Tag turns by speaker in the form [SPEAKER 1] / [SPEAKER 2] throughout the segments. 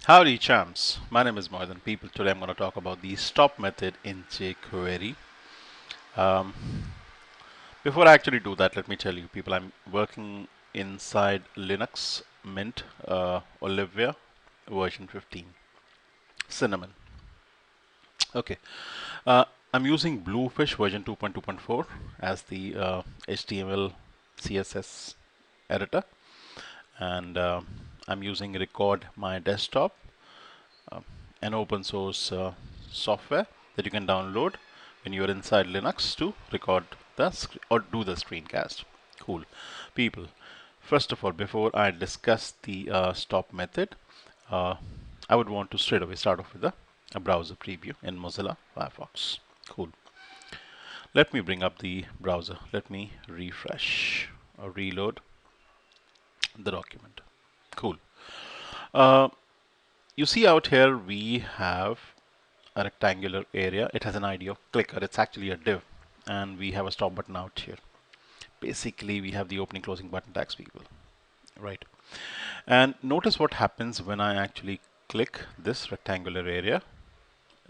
[SPEAKER 1] Howdy champs, my name is Mohit and people. Today I'm going to talk about the stop method in JQuery. Um, Before I actually do that, let me tell you people, I'm working inside Linux Mint Olivia version 15, Cinnamon. Okay, uh, I'm using Bluefish version 2.2.4 as the HTML CSS editor, and I'm using Record My Desktop, uh, an open source software that you can download when you're inside Linux to record the or do the screencast. Cool. People, first of all, before I discuss the stop method, uh, I would want to straight away start off with a browser preview in Mozilla Firefox. Cool. Let me bring up the browser. Let me refresh or reload the document. Cool. Uh, you see out here we have a rectangular area. It has an ID of clicker. It's actually a div. And we have a stop button out here. Basically, we have the opening closing button tags people. Right. And notice what happens when I actually click this rectangular area.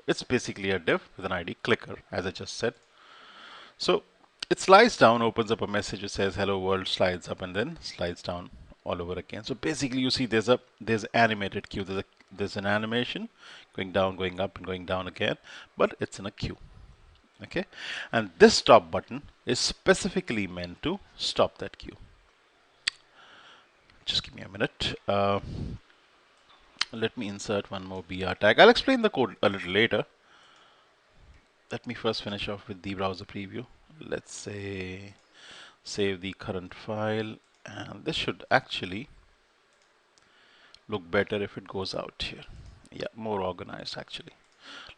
[SPEAKER 1] It's basically a div with an ID clicker, as I just said. So it slides down, opens up a message that says hello world, slides up and then slides down all over again. So basically you see there's animated queue. There's an animation going down, going up and going down again, but it's in a queue. Okay, and this stop button is specifically meant to stop that queue. Just give me a minute. Let me insert one more BR tag. I'll explain the code a little later. Let me first finish off with the browser preview. Let's say save the current file, and this should actually look better if it goes out here. Yeah, more organized actually.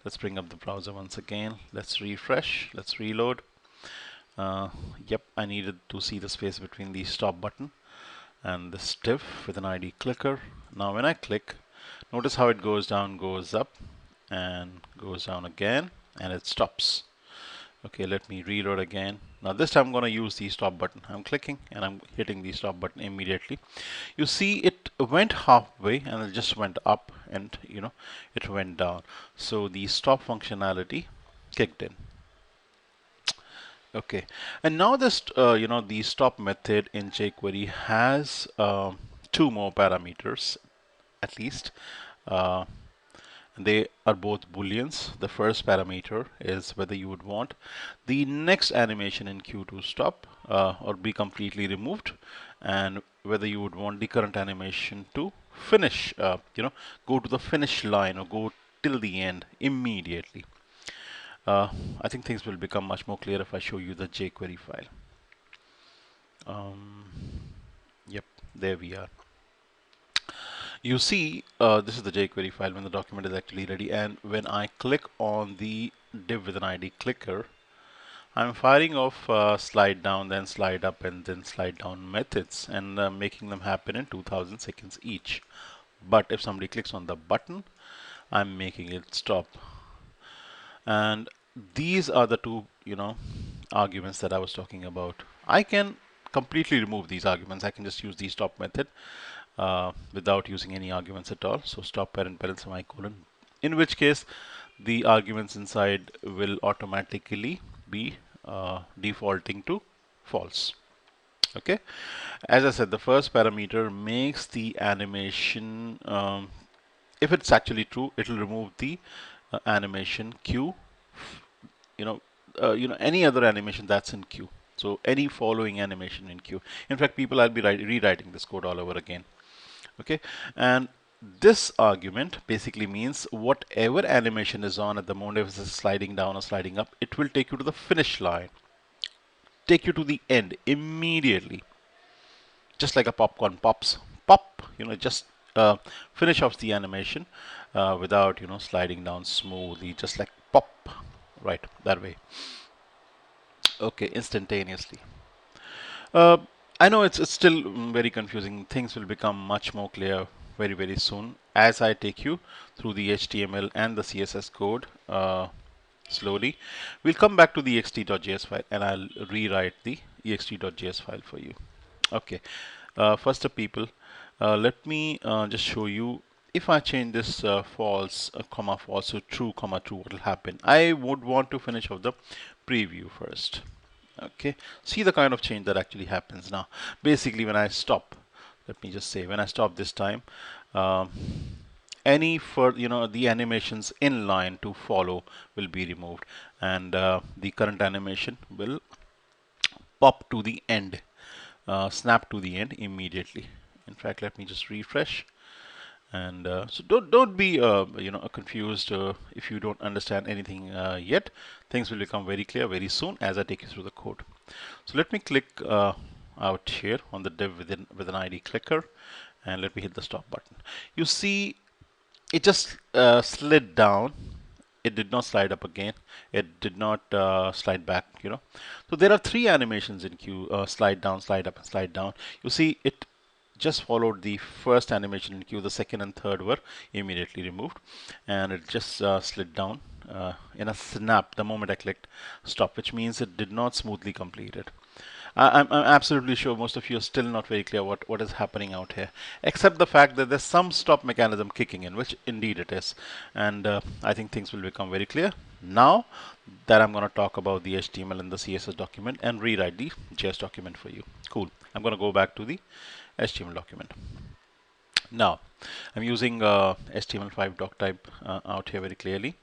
[SPEAKER 1] Let's bring up the browser once again. Let's refresh. Let's reload. Yep, I needed to see the space between the stop button and this div with an ID clicker. Now when I click, notice how it goes down, goes up, and goes down again, and it stops. Okay, let me reload again. Now this time I'm going to use the stop button. I'm clicking and I'm hitting the stop button immediately. You see it went halfway and it just went up, and it went down. So the stop functionality kicked in. Okay, and now this the stop method in jQuery has two more parameters at least. Uh, they are both booleans. The first parameter is whether you would want the next animation in queue to stop or be completely removed, and whether you would want the current animation to finish, go to the finish line or go till the end immediately. Uh, I think things will become much more clear if I show you the jQuery file. Um, yep, there we are. You see, this is the jQuery file when the document is actually ready, and when I click on the div with an ID clicker, I'm firing off slide down, then slide up, and then slide down methods, and making them happen in 2000 seconds each. But if somebody clicks on the button, I'm making it stop. And these are the two, arguments that I was talking about. I can completely remove these arguments. I can just use the stop method without using any arguments at all. So stop parent semicolon, in which case the arguments inside will automatically be defaulting to false. Okay, as I said, the first parameter makes the animation, if it's actually true, it will remove the animation queue, any other animation that's in queue. So any following animation in queue. In fact, people, I'll be rewriting this code all over again. Okay, and this argument basically means whatever animation is on at the moment, if it's sliding down or sliding up, it will take you to the finish line, take you to the end immediately, just like a popcorn pops, pop, just finish off the animation without, sliding down smoothly, just like pop, right, that way. Okay, instantaneously. Uh, I know it's still very confusing. Things will become much more clear very, very soon as I take you through the HTML and the CSS code slowly. We'll come back to the ext.js file and I'll rewrite the ext.js file for you. Okay, first up, people, let me just show you if I change this false, comma false to true, comma true, what will happen? I would want to finish off the preview first. Okay, see the kind of change that actually happens now. Basically, when I stop, let me just say, when I stop this time, um, any further, the animations in line to follow will be removed, and the current animation will pop to the end, snap to the end immediately. In fact, let me just refresh. And so don't be confused if you don't understand anything yet. Things will become very clear very soon as I take you through the code. So let me click out here on the div with an ID clicker, and let me hit the stop button. You see, it just slid down. It did not slide up again. It did not slide back. So there are three animations in queue: slide down, slide up, and slide down. You see, it just followed the first animation in queue. The second and third were immediately removed, and it just slid down in a snap the moment I clicked stop, which means it did not smoothly complete it. I'm absolutely sure most of you are still not very clear what is happening out here, except the fact that there's some stop mechanism kicking in, which indeed it is. And I think things will become very clear now that I'm going to talk about the HTML and the CSS document and rewrite the JS document for you. Cool. I'm going to go back to the HTML document. Now, I'm using HTML5 doc type out here very clearly.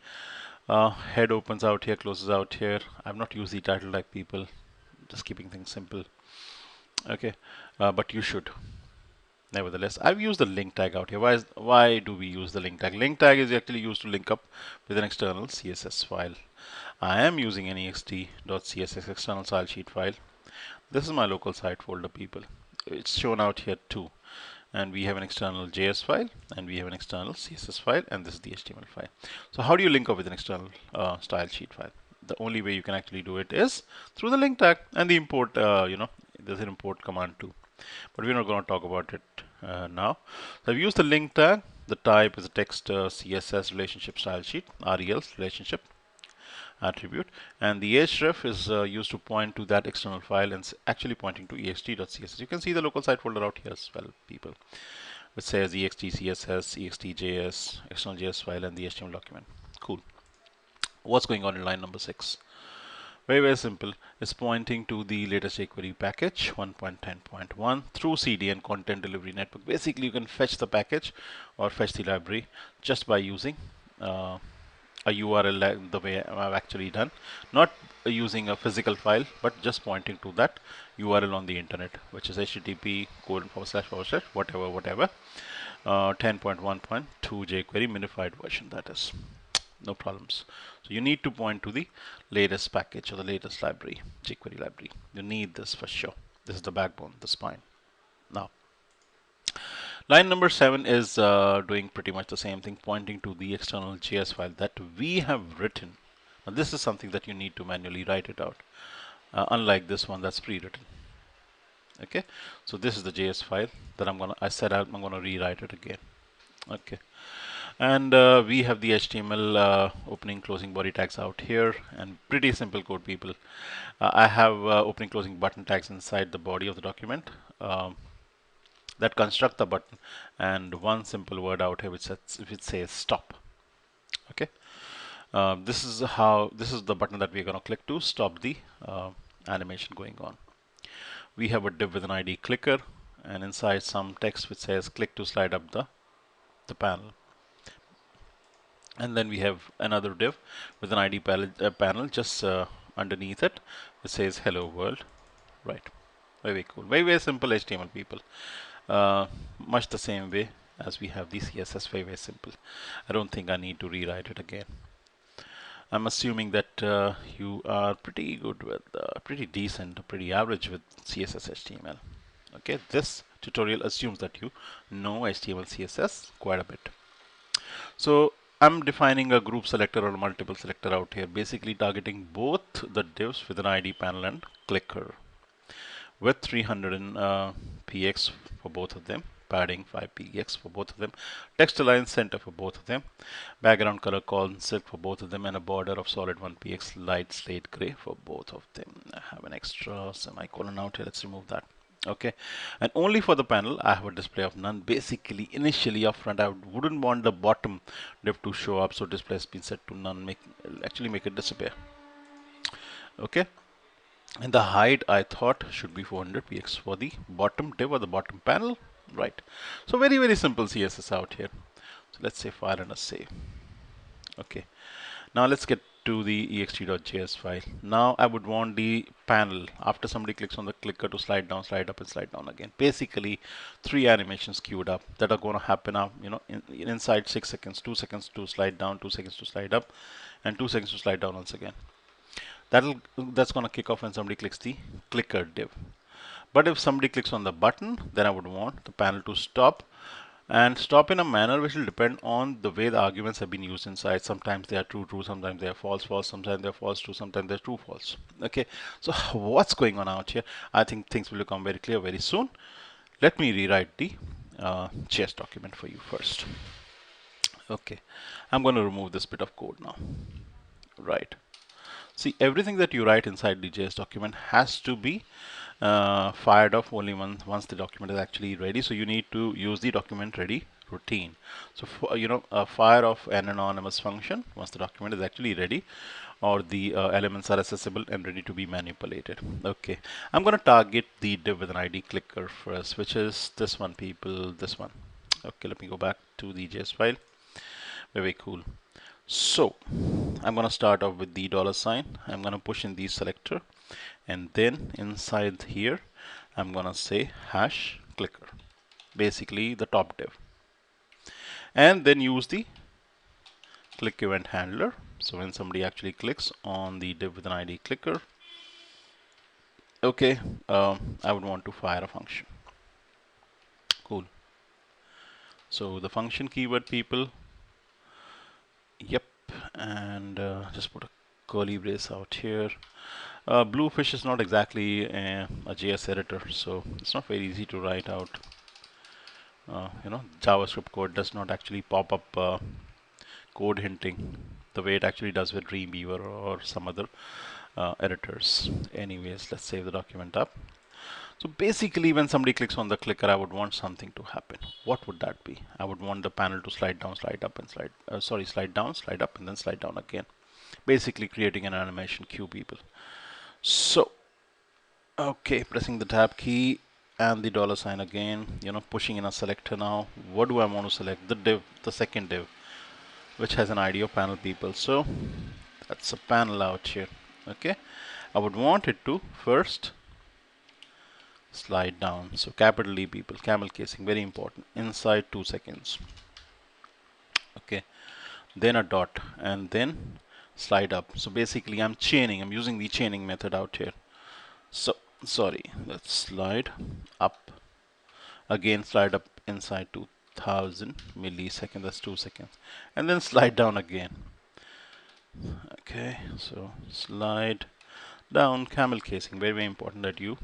[SPEAKER 1] Head opens out here, closes out here. I've not used the title type, people, just keeping things simple. Okay, but you should. Nevertheless, I've used the link tag out here. Why do we use the link tag? Link tag is actually used to link up with an external CSS file. I am using an ext.css external style sheet file. This is my local site folder, people. It's shown out here too. And we have an external JS file, and we have an external CSS file, and this is the HTML file. So how do you link up with an external style sheet file? The only way you can actually do it is through the link tag and the import, there's an import command too. But we're not going to talk about it now. So I've used the link tag. The type is a text CSS relationship style sheet, REL relationship attribute, and the href is used to point to that external file and actually pointing to ext.css. You can see the local site folder out here as well, people, which says ext.css, ext.js, external JS file, and the HTML document. Cool. What's going on in line number 6? Very simple. It's pointing to the latest jQuery package 1.10.1 through CDN Content Delivery Network. Basically, you can fetch the package or fetch the library just by using a URL the way I've actually done, not using a physical file, but just pointing to that URL on the internet, which is http // whatever 10.1.2 jQuery minified version, that is. No problems. So you need to point to the latest package or the latest library, jQuery library. You need this for sure. This is the backbone, the spine. Now, line number 7 is doing pretty much the same thing, pointing to the external JS file that we have written. Now, this is something that you need to manually write it out, unlike this one that's pre-written. Okay, so this is the JS file that I'm gonna rewrite it again. Okay, and we have the HTML opening closing body tags out here, and pretty simple code, people. I have opening closing button tags inside the body of the document that construct the button, and one simple word out here which says stop. Okay, this is the button that we're going to click to stop the animation going on. We have a div with an ID clicker, and inside some text which says click to slide up the panel. And then we have another div with an ID panel just underneath it, which says hello world. Right. Very cool. Very simple HTML, people. Much the same way as we have the CSS. Very simple. I don't think I need to rewrite it again. I'm assuming that you are pretty good with, pretty decent, pretty average with CSS HTML. Okay, this tutorial assumes that you know HTML CSS quite a bit. So I'm defining a group selector or a multiple selector out here, basically targeting both the divs with an ID panel and clicker with 300 px for both of them, padding 5 px for both of them, text align center for both of them, background color consist for both of them, and a border of solid 1 px light slate gray for both of them. I have an extra semicolon out here. Let's remove that. Okay, and only for the panel I have a display of none. Basically, initially up front I wouldn't want the bottom div to show up, so display has been set to none, make it disappear. Okay, and the height I thought should be 400 px for the bottom div or the bottom panel, right? So very simple CSS out here. So let's say file and a save. Okay, now let's get to the ext.js file. Now I would want the panel after somebody clicks on the clicker to slide down, slide up, and slide down again. Basically, three animations queued up that are going to happen up, inside 6 seconds. 2 seconds to slide down, 2 seconds to slide up, and 2 seconds to slide down once again. That's going to kick off when somebody clicks the clicker div. But if somebody clicks on the button, then I would want the panel to stop, and stop in a manner which will depend on the way the arguments have been used inside. Sometimes they are true, true, sometimes they are false, false, sometimes they are false, true, sometimes they're true, false. Okay, so what's going on out here? I think things will become very clear very soon. Let me rewrite the JS document for you first. Okay, I'm going to remove this bit of code now. Right. See, everything that you write inside the JS document has to be fired off only once the document is actually ready. So you need to use the document ready routine. So fire off an anonymous function once the document is actually ready, or the elements are accessible and ready to be manipulated. Okay, I'm going to target the div with an ID clicker first, which is this one, people, this one. Okay, let me go back to the JS file. Very cool. So I'm going to start off with the $sign. I'm going to push in the selector, and then inside here I'm going to say hash clicker, basically the top div, and then use the click event handler. So when somebody actually clicks on the div with an ID clicker, okay, I would want to fire a function. Cool. So the function keyword, people, yep, and just put a curly brace out here. Bluefish is not exactly a JS editor, so it's not very easy to write out. JavaScript code does not actually pop up code hinting the way it actually does with Dreamweaver or some other editors. Anyways, let's save the document up. So basically, when somebody clicks on the clicker, I would want something to happen. What would that be? I would want the panel to slide down, slide up, and slide down, slide up, and then slide down again. Basically, creating an animation queue, people. So, okay, pressing the tab key and the $sign again, pushing in a selector now. What do I want to select? The div, the second div, which has an ID of panel, people. So that's a panel out here. Okay, I would want it to first slide down. So capital E, people, camel casing, very important, inside 2 seconds. Okay, then a dot, and then slide up. So basically I'm using the chaining method out here. So sorry, let's slide up again, slide up inside 2000 milliseconds, that's 2 seconds, and then slide down again. Okay, so slide down, camel casing, very important that you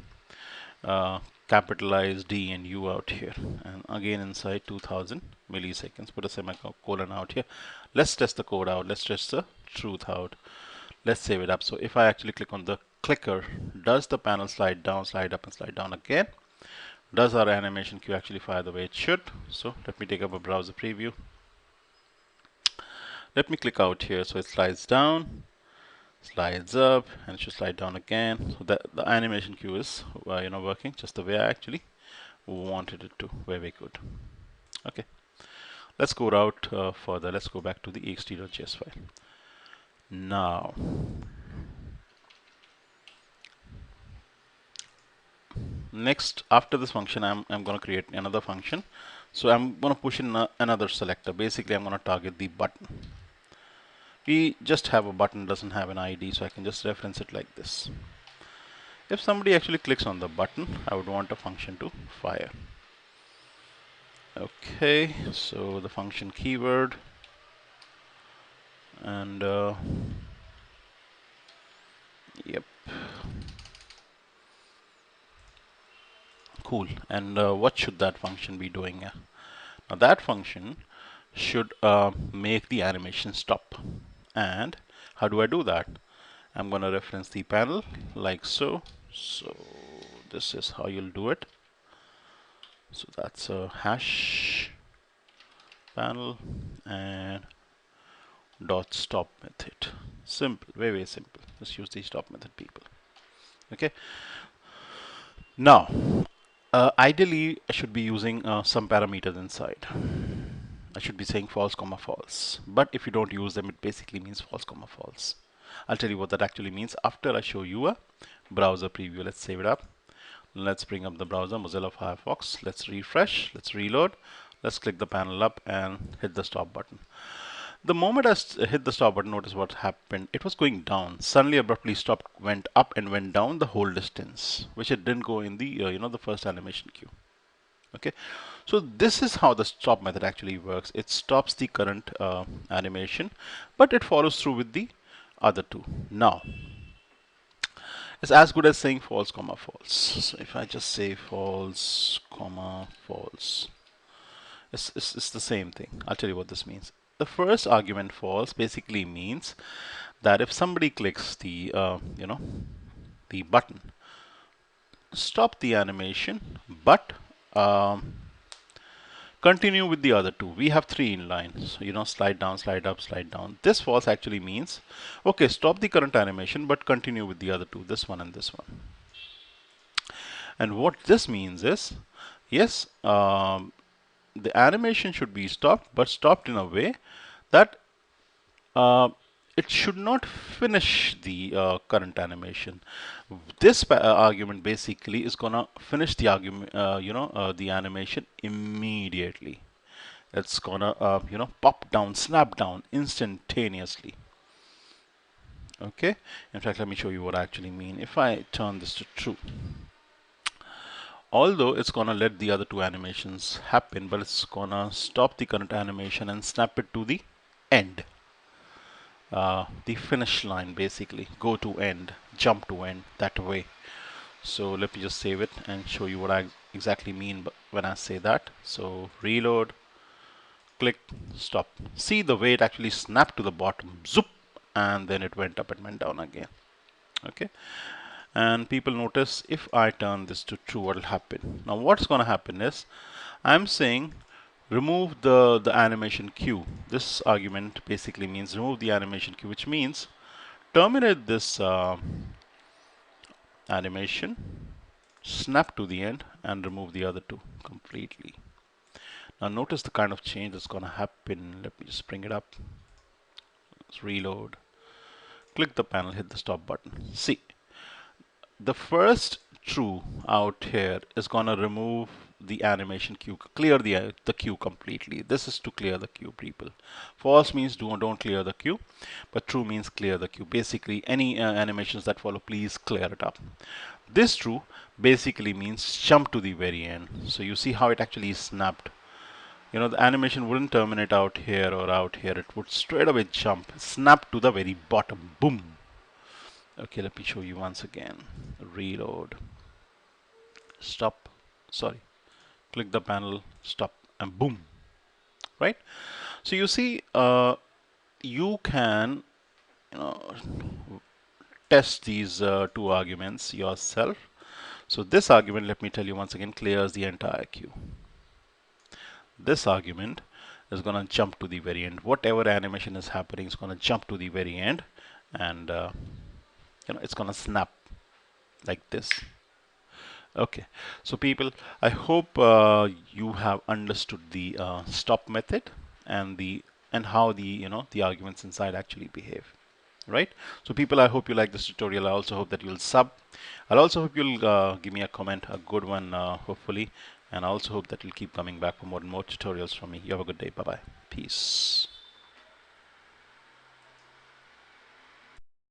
[SPEAKER 1] capitalize D and U out here, and again inside 2000 milliseconds, put a semicolon out here. Let's test the code out, let's test the truth out. Let's save it up. So if I actually click on the clicker, does the panel slide down, slide up, and slide down again? Does our animation queue actually fire the way it should? So let me take up a browser preview. Let me click out here. So it slides down, slides up, and it should slide down again. So the animation queue is working just the way I actually wanted it to. Very good. Okay, let's go out further. Let's go back to the ext.js file. Now, next, after this function, I'm going to create another function. So I'm going to push in another selector. Basically, I'm going to target the button. We just have a button, doesn't have an ID, so I can just reference it like this. If somebody actually clicks on the button, I would want a function to fire. Okay, so the function keyword, and yep, cool. And what should that function be doing? Now that function should make the animation stop. And how do I do that? I'm going to reference the panel like so. So this is how you'll do it. So that's a hash panel and dot stop method. Simple, very, very simple. Just use the stop method, people. Okay. Now, ideally, I should be using some parameters inside. I should be saying false, comma, false. But if you don't use them, it basically means false, comma, false. I'll tell you what that actually means after I show you a browser preview. Let's save it up. Let's bring up the browser, Mozilla Firefox. Let's refresh. Let's reload. Let's click the panel up and hit the stop button. The moment I hit the stop button, notice what happened. It was going down. Suddenly, abruptly stopped, went up, and went down the whole distance, which it didn't go in the the first animation queue. Okay, so this is how the stop method actually works. It stops the current animation, but it follows through with the other two. Now, it's as good as saying false, comma, false. So if I just say false, comma, false, it's the same thing. I'll tell you what this means. The first argument false basically means that if somebody clicks the the button, stop the animation, but continue with the other two. We have three in line, so slide down, slide up, slide down. This false actually means, okay, stop the current animation, but continue with the other two, this one and this one. And what this means is, yes, the animation should be stopped, but stopped in a way that it should not finish the current animation. This argument basically is gonna finish the argument, the animation immediately. It's gonna, pop down, snap down instantaneously. Okay. In fact, let me show you what I actually mean. If I turn this to true, although it's gonna let the other two animations happen, but it's gonna stop the current animation and snap it to the end. The finish line, basically, go to end, jump to end, that way. So let me just save it and show you what I exactly mean when I say that. So reload, click, stop. See the way it actually snapped to the bottom, zoop, and then it went up and went down again. Okay. And people notice if I turn this to true, what will happen? Now what's going to happen is I'm saying remove the animation queue. This argument basically means remove the animation queue, which means terminate this animation, snap to the end, and remove the other two completely. Now notice the kind of change that's going to happen. Let me just bring it up. Let's reload. Click the panel, hit the stop button. See, the first true out here is going to remove the animation queue, clear the queue completely. This is to clear the queue, people. False means don't clear the queue, but true means clear the queue. Basically, any animations that follow, please clear it up. This true basically means jump to the very end. So you see how it actually snapped. The animation wouldn't terminate out here or out here. It would straight away jump, snap to the very bottom. Boom. Okay, let me show you once again. Reload. Stop. Sorry. Click the panel, stop, and boom. Right? So you see, you can test these two arguments yourself. So this argument, let me tell you once again, clears the entire queue. This argument is going to jump to the very end. Whatever animation is happening is going to jump to the very end, and it's going to snap like this. Okay, so people, I hope you have understood the stop method and how the arguments inside actually behave. Right? So people, I hope you like this tutorial. I also hope that you'll sub. I'll also hope you'll give me a comment, a good one, hopefully. And I also hope that you'll keep coming back for more and more tutorials from me. You have a good day. Bye-bye. Peace.